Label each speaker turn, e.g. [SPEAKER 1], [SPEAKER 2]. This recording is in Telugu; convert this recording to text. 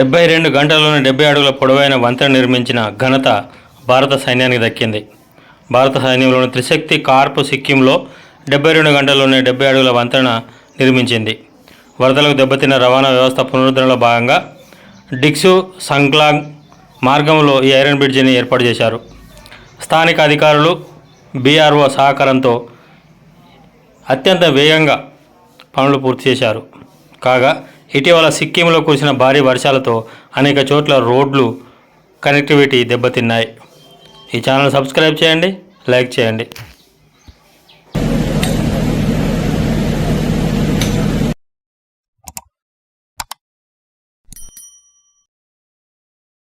[SPEAKER 1] 72 గంటల్లోనే 70 అడుగుల పొడవైన వంతెన నిర్మించిన ఘనత భారత సైన్యానికి దక్కింది. భారత సైన్యంలోని త్రిశక్తి కార్ప్ సిక్కింలో 72 గంటల్లోనే 70 అడుగుల వంతెన నిర్మించింది. వరదలకు దెబ్బతిన్న రవాణా వ్యవస్థ పునరుద్ధరణలో భాగంగా డిక్సు సంక్లాంగ్ మార్గంలో ఈ ఐరన్ బ్రిడ్జిని ఏర్పాటు చేశారు. స్థానిక అధికారులు బీఆర్ఓ సహకారంతో అత్యంత వేగంగా పనులు పూర్తి చేశారు. కాగా ఇటీవల సిక్కింలో కురిసిన భారీ వర్షాలతో అనేక చోట్ల రోడ్లు కనెక్టివిటీ దెబ్బతిన్నాయి. ఈ ఛానల్ సబ్స్క్రైబ్ చేయండి, లైక్ చేయండి.